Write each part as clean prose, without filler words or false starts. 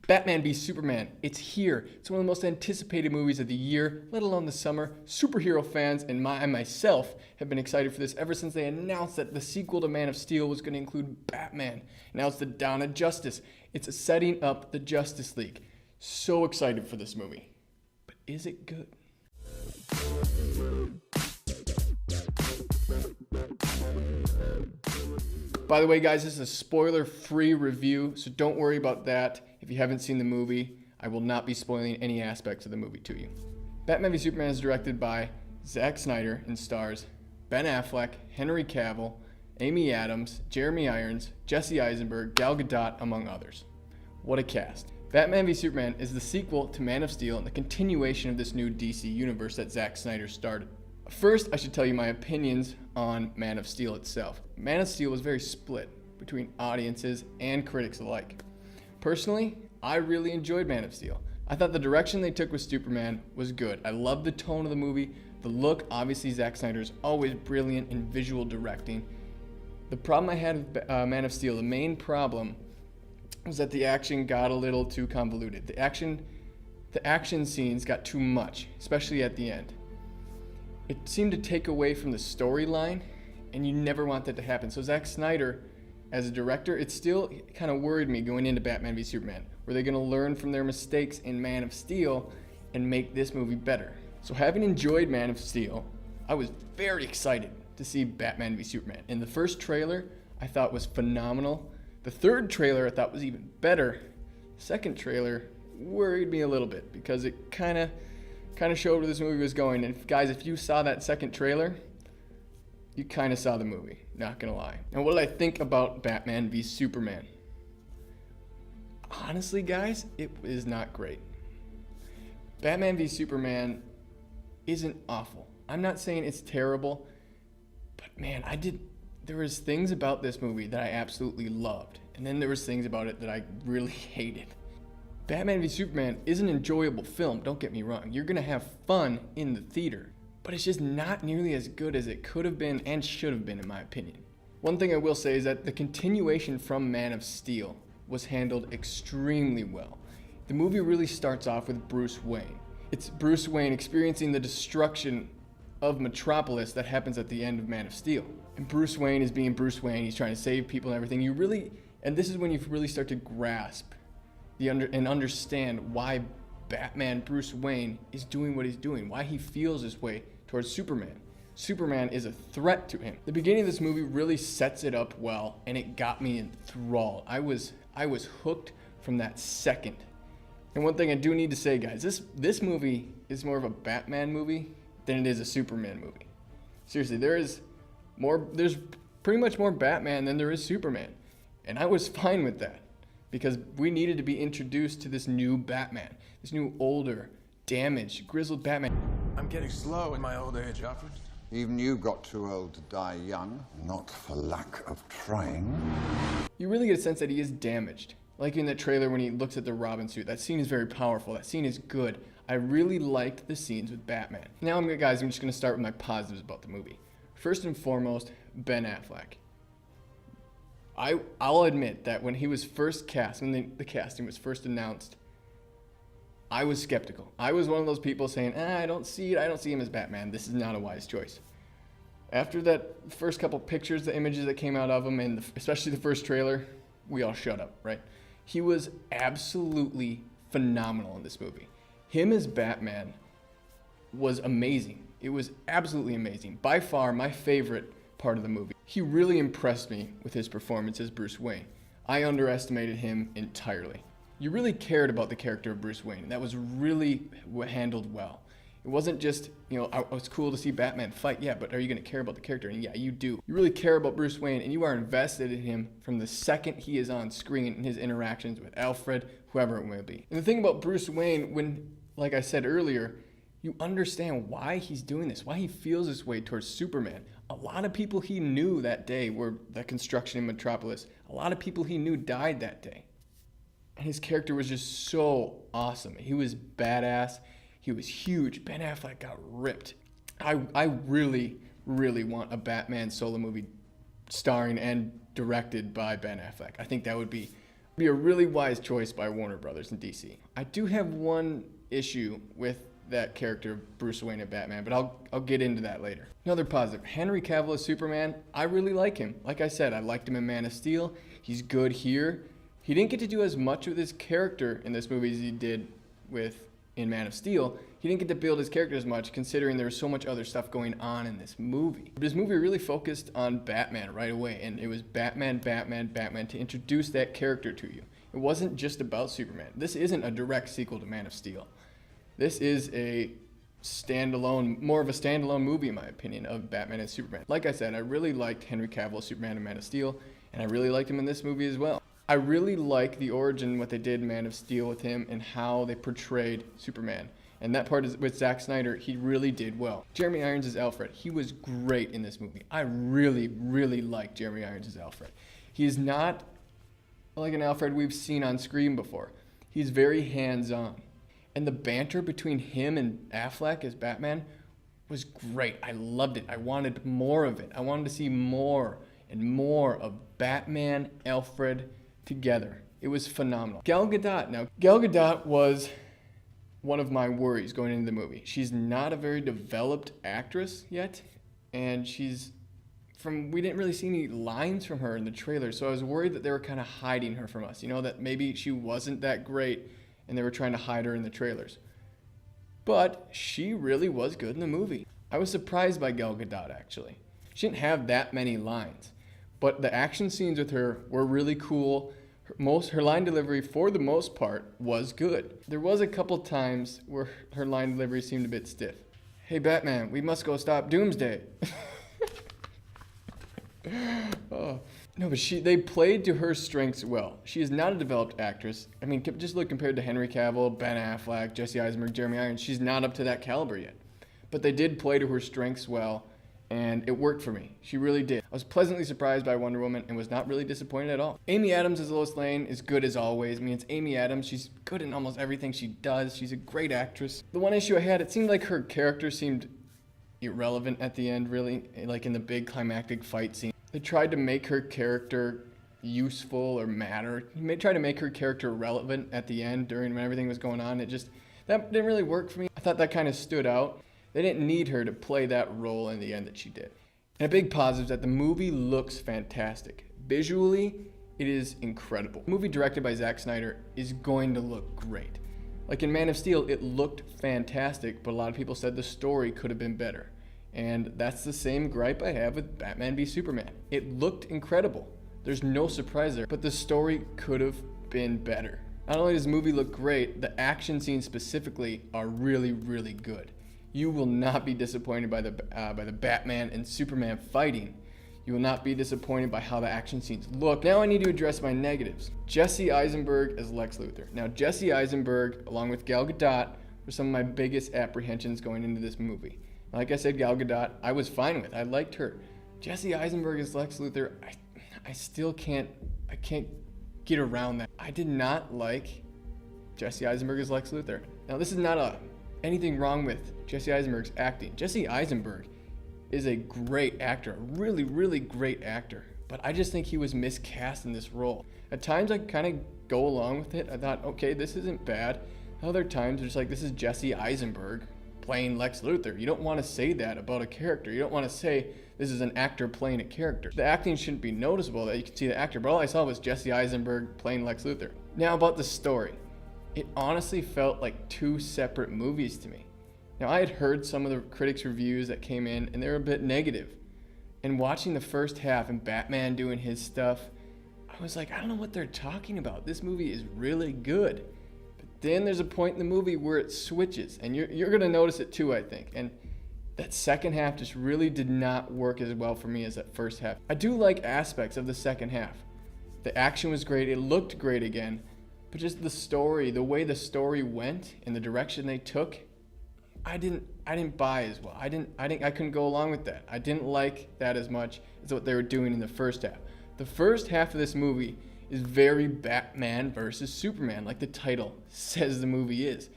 Batman v Superman, it's here. It's one of the most anticipated movies of the year, let alone the summer. Superhero fans and myself have been excited for this ever since they announced that the sequel to Man of Steel was going to include Batman. Now it's the Dawn of Justice. It's setting up the Justice League. So excited for this movie. But is it good? By the way, guys, this is a spoiler-free review, so don't worry about that. If you haven't seen the movie, I will not be spoiling any aspects of the movie to you. Batman v Superman is directed by Zack Snyder and stars Ben Affleck, Henry Cavill, Amy Adams, Jeremy Irons, Jesse Eisenberg, Gal Gadot, among others. What a cast. Batman v Superman is the sequel to Man of Steel and the continuation of this new DC universe that Zack Snyder started. First, I should tell you my opinions on Man of Steel itself. Man of Steel was very split between audiences and critics alike. Personally, I really enjoyed Man of Steel. I thought the direction they took with Superman was good. I loved the tone of the movie, the look. Obviously, Zack Snyder is always brilliant in visual directing. The problem I had with Man of Steel, the main problem, was that the action got a little too convoluted. The action scenes got too much, especially at the end. It seemed to take away from the storyline, and you never want that to happen. So Zack Snyder, as a director, it still kind of worried me going into Batman v Superman. Were they going to learn from their mistakes in Man of Steel and make this movie better? So having enjoyed Man of Steel, I was very excited to see Batman v Superman. And the first trailer I thought was phenomenal. The third trailer I thought was even better. The second trailer worried me a little bit because it kind of showed where this movie was going. And guys, if you saw that second trailer, you kind of saw the movie, not gonna lie. Now, what did I think about Batman v Superman? Honestly, guys, it is not great. Batman v Superman isn't awful. I'm not saying it's terrible, but man, there was things about this movie that I absolutely loved. And then there was things about it that I really hated. Batman v Superman is an enjoyable film, don't get me wrong. You're gonna have fun in the theater, but it's just not nearly as good as it could have been and should have been, in my opinion. One thing I will say is that the continuation from Man of Steel was handled extremely well. The movie really starts off with Bruce Wayne. It's Bruce Wayne experiencing the destruction of Metropolis that happens at the end of Man of Steel. And Bruce Wayne is being Bruce Wayne, he's trying to save people and everything. And this is when you really start to grasp and understand why Batman Bruce Wayne is doing what he's doing, why he feels this way towards Superman. Superman is a threat to him. The beginning of this movie really sets it up well, and it got me enthralled. I was hooked from that second. And one thing I do need to say, guys, this movie is more of a Batman movie than it is a Superman movie. Seriously, there's pretty much more Batman than there is Superman. And I was fine with that, because we needed to be introduced to this new Batman, this new older, damaged, grizzled Batman. I'm getting slow in my old age, Alfred. Even you got too old to die young, not for lack of trying. You really get a sense that he is damaged. Like in the trailer when he looks at the Robin suit. That scene is very powerful. That scene is good. I really liked the scenes with Batman. Now, I'm just going to start with my positives about the movie. First and foremost, Ben Affleck. I'll admit that when he was first cast, when the casting was first announced, I was skeptical. I was one of those people saying, I don't see him as Batman. This is not a wise choice. After that first couple pictures, the images that came out of him, and especially the first trailer, we all shut up, right? He was absolutely phenomenal in this movie. Him as Batman was amazing. It was absolutely amazing. By far, my favorite part of the movie. He really impressed me with his performance as Bruce Wayne. I underestimated him entirely. You really cared about the character of Bruce Wayne, and that was really handled well. It wasn't just, it's cool to see Batman fight, yeah, but are you going to care about the character? And yeah, you do. You really care about Bruce Wayne, and you are invested in him from the second he is on screen in his interactions with Alfred, whoever it may be. And the thing about Bruce Wayne, when, like I said earlier, you understand why he's doing this, why he feels this way towards Superman. A lot of people he knew that day were the construction in Metropolis. A lot of people he knew died that day. And his character was just so awesome. He was badass. He was huge. Ben Affleck got ripped. I really, really want a Batman solo movie starring and directed by Ben Affleck. I think that would be Be a really wise choice by Warner Brothers and DC. I do have one issue with that character, Bruce Wayne and Batman, but I'll get into that later. Another positive, Henry Cavill as Superman, I really like him. Like I said, I liked him in Man of Steel. He's good here. He didn't get to do as much with his character in this movie as he did in Man of Steel. He didn't get to build his character as much, considering there was so much other stuff going on in this movie. But this movie really focused on Batman right away, and it was Batman, Batman, Batman to introduce that character to you. It wasn't just about Superman. This isn't a direct sequel to Man of Steel. This is a standalone, more of a standalone movie, in my opinion, of Batman and Superman. Like I said, I really liked Henry Cavill as Superman in Man of Steel, and I really liked him in this movie as well. I really like the origin, what they did in Man of Steel with him, and how they portrayed Superman. And that part is with Zack Snyder, he really did well. Jeremy Irons as Alfred, he was great in this movie. I really, really like Jeremy Irons as Alfred. He is not like an Alfred we've seen on screen before. He's very hands-on. And the banter between him and Affleck as Batman was great. I loved it. I wanted more of it. I wanted to see more and more of Batman, Alfred together. It was phenomenal. Gal Gadot. Now, Gal Gadot was one of my worries going into the movie. She's not a very developed actress yet, and we didn't really see any lines from her in the trailer, so I was worried that they were kind of hiding her from us. You know, that maybe she wasn't that great and they were trying to hide her in the trailers. But she really was good in the movie. I was surprised by Gal Gadot, actually. She didn't have that many lines, but the action scenes with her were really cool. Her line delivery, for the most part, was good. There was a couple times where her line delivery seemed a bit stiff. Hey, Batman, we must go stop Doomsday. Oh. No, but they played to her strengths well. She is not a developed actress. I mean, just look compared to Henry Cavill, Ben Affleck, Jesse Eisenberg, Jeremy Irons. She's not up to that caliber yet. But they did play to her strengths well, and it worked for me. She really did. I was pleasantly surprised by Wonder Woman and was not really disappointed at all. Amy Adams as Lois Lane is good as always. I mean, it's Amy Adams. She's good in almost everything she does. She's a great actress. The one issue I had, it seemed like her character seemed irrelevant at the end, really, like in the big climactic fight scene. They tried to make her character useful or matter. They tried to make her character relevant at the end when everything was going on. That didn't really work for me. I thought that kind of stood out. They didn't need her to play that role in the end that she did. And a big positive is that the movie looks fantastic. Visually, it is incredible. The movie directed by Zack Snyder is going to look great. Like in Man of Steel, it looked fantastic, but a lot of people said the story could have been better. And that's the same gripe I have with Batman v Superman. It looked incredible. There's no surprise there, but the story could have been better. Not only does the movie look great, the action scenes specifically are really, really good. You will not be disappointed by the Batman and Superman fighting. You will not be disappointed by how the action scenes look. Now I need to address my negatives. Jesse Eisenberg as Lex Luthor. Now Jesse Eisenberg, along with Gal Gadot, were some of my biggest apprehensions going into this movie. Like I said, Gal Gadot, I was fine with. I liked her. Jesse Eisenberg as Lex Luthor, I still can't get around that. I did not like Jesse Eisenberg as Lex Luthor. Now this is not anything wrong with Jesse Eisenberg's acting. Jesse Eisenberg is a great actor, a really, really great actor. But I just think he was miscast in this role. At times I kind of go along with it. I thought, okay, this isn't bad. Other times it's like, this is Jesse Eisenberg playing Lex Luthor. You don't want to say that about a character. You don't want to say this is an actor playing a character. The acting shouldn't be noticeable that you can see the actor, but all I saw was Jesse Eisenberg playing Lex Luthor. Now about the story. It honestly felt like two separate movies to me. Now I had heard some of the critics' reviews that came in and they were a bit negative. And watching the first half and Batman doing his stuff, I was like, I don't know what they're talking about. This movie is really good. Then there's a point in the movie where it switches, and you're going to notice it too, I think. And that second half just really did not work as well for me as that first half. I do like aspects of the second half. The action was great. It looked great again. But just the story, the way the story went and the direction they took, I didn't buy as well. I couldn't go along with that. I didn't like that as much as what they were doing in the first half. The first half of this movie is very Batman versus Superman, like the title says the movie is.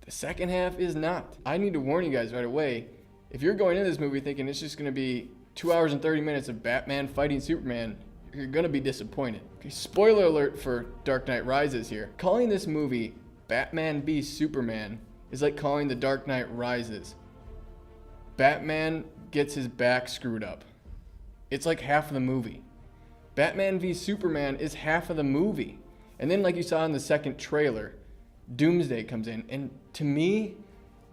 The second half is not. I need to warn you guys right away, if you're going into this movie thinking it's just going to be 2 hours and 30 minutes of Batman fighting Superman, you're gonna be disappointed. Okay, spoiler alert for Dark Knight Rises here. Calling this movie Batman v Superman is like calling The Dark Knight Rises Batman gets his back screwed up. It's like half of the movie. Batman v Superman is half of the movie. And then, like you saw in the second trailer, Doomsday comes in. And to me,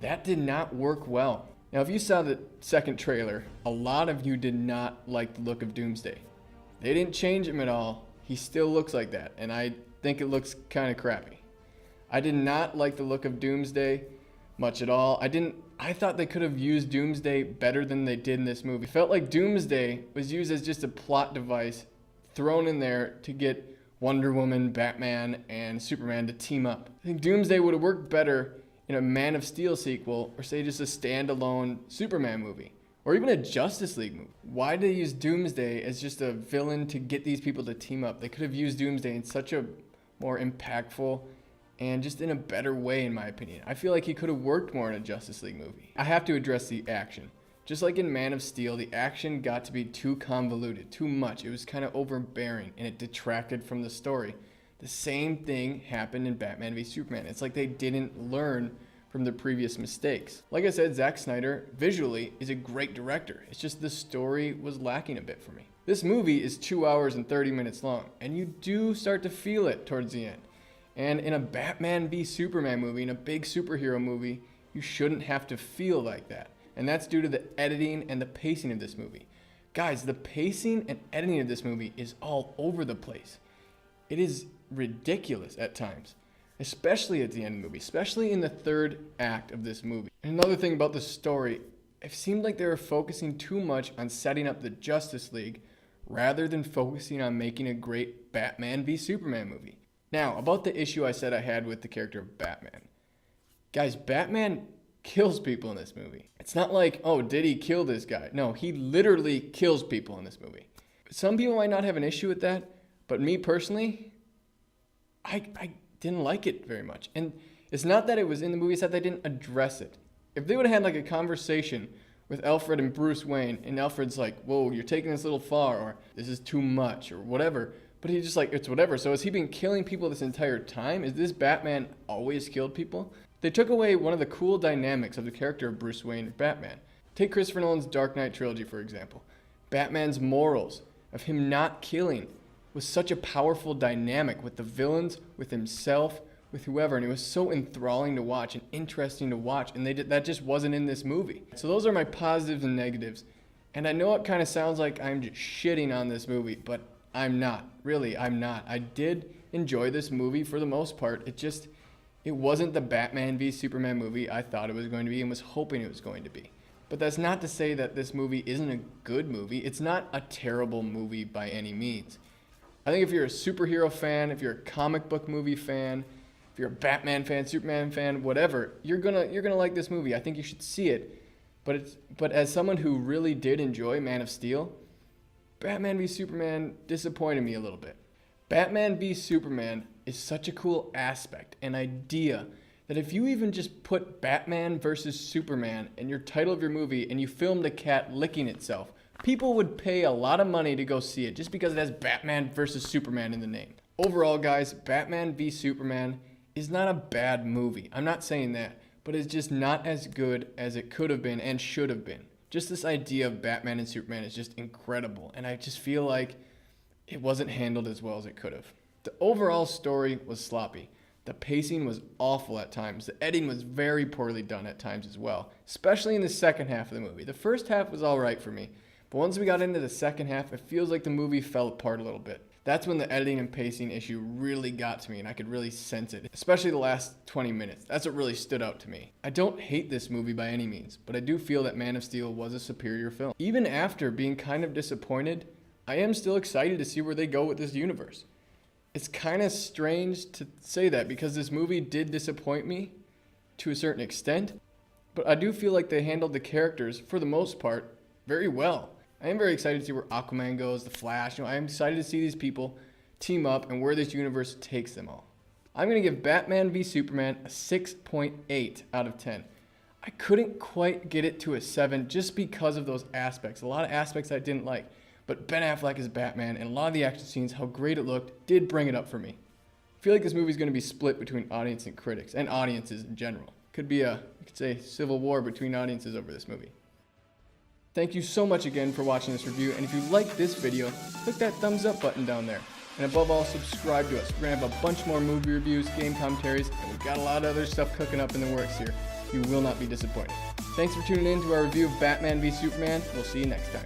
that did not work well. Now, if you saw the second trailer, a lot of you did not like the look of Doomsday. They didn't change him at all. He still looks like that. And I think it looks kind of crappy. I did not like the look of Doomsday much at all. I thought they could have used Doomsday better than they did in this movie. It felt like Doomsday was used as just a plot device thrown in there to get Wonder Woman, Batman, and Superman to team up. I think Doomsday would have worked better in a Man of Steel sequel, or say just a standalone Superman movie, or even a Justice League movie. Why did they use Doomsday as just a villain to get these people to team up? They could have used Doomsday in such a more impactful and just in a better way, in my opinion. I feel like he could have worked more in a Justice League movie. I have to address the action. Just like in Man of Steel, the action got to be too convoluted, too much. It was kind of overbearing, and it detracted from the story. The same thing happened in Batman v Superman. It's like they didn't learn from their previous mistakes. Like I said, Zack Snyder, visually, is a great director. It's just the story was lacking a bit for me. This movie is 2 hours and 30 minutes long, and you do start to feel it towards the end. And in a Batman v Superman movie, in a big superhero movie, you shouldn't have to feel like that. And that's due to the editing and the pacing of this movie. Guys, the pacing and editing of this movie is all over the place. It is ridiculous at times, especially at the end of the movie, especially in the third act of this movie. And another thing about the story, it seemed like they were focusing too much on setting up the Justice League rather than focusing on making a great Batman v Superman movie. Now, about the issue I said I had with the character of Batman. Guys, Batman kills people in this movie. It's not like, oh, did he kill this guy? No, he literally kills people in this movie. Some people might not have an issue with that, but me personally, I didn't like it very much. And it's not that it was in the movie, it's that they didn't address it. If they would have had like a conversation with Alfred and Bruce Wayne, and Alfred's like, whoa, you're taking this a little far, or this is too much, or whatever. But he's just like, it's whatever. So has he been killing people this entire time? Is this Batman always killed people? They took away one of the cool dynamics of the character of Bruce Wayne or Batman. Take Christopher Nolan's Dark Knight trilogy, for example. Batman's morals of him not killing was such a powerful dynamic with the villains, with himself, with whoever. And it was so enthralling to watch and interesting to watch. And that just wasn't in this movie. So those are my positives and negatives. And I know it kind of sounds like I'm just shitting on this movie, but I'm not. Really, I'm not. I did enjoy this movie for the most part. It wasn't the Batman v Superman movie I thought it was going to be and was hoping it was going to be. But that's not to say that this movie isn't a good movie. It's not a terrible movie by any means. I think if you're a superhero fan, if you're a comic book movie fan, if you're a Batman fan, Superman fan, whatever, you're gonna like this movie. I think you should see it. But as someone who really did enjoy Man of Steel, Batman v Superman disappointed me a little bit. Batman v Superman is such a cool aspect, an idea, that if you even just put Batman versus Superman in your title of your movie and you filmed a cat licking itself, people would pay a lot of money to go see it just because it has Batman versus Superman in the name. Overall, guys, Batman v Superman is not a bad movie. I'm not saying that, but it's just not as good as it could have been and should have been. Just this idea of Batman and Superman is just incredible, and I just feel like it wasn't handled as well as it could have. The overall story was sloppy. The pacing was awful at times. The editing was very poorly done at times as well, especially in the second half of the movie. The first half was all right for me, but once we got into the second half, it feels like the movie fell apart a little bit. That's when the editing and pacing issue really got to me, and I could really sense it, especially the last 20 minutes. That's what really stood out to me. I don't hate this movie by any means, but I do feel that Man of Steel was a superior film. Even after being kind of disappointed, I am still excited to see where they go with this universe. It's kind of strange to say that because this movie did disappoint me to a certain extent, but I do feel like they handled the characters, for the most part, very well. I am very excited to see where Aquaman goes, The Flash. I am excited to see these people team up and where this universe takes them all. I'm going to give Batman v Superman a 6.8 out of 10. I couldn't quite get it to a 7 just because of those aspects. A lot of aspects I didn't like. but Ben Affleck as Batman and a lot of the action scenes, how great it looked, did bring it up for me. I feel like this movie is going to be split between audience and critics, and audiences in general. Could be you could say, civil war between audiences over this movie. Thank you so much again for watching this review, and if you liked this video, click that thumbs up button down there. And above all, subscribe to us. We're going to have a bunch more movie reviews, game commentaries, and we've got a lot of other stuff cooking up in the works here. You will not be disappointed. Thanks for tuning in to our review of Batman v Superman. We'll see you next time.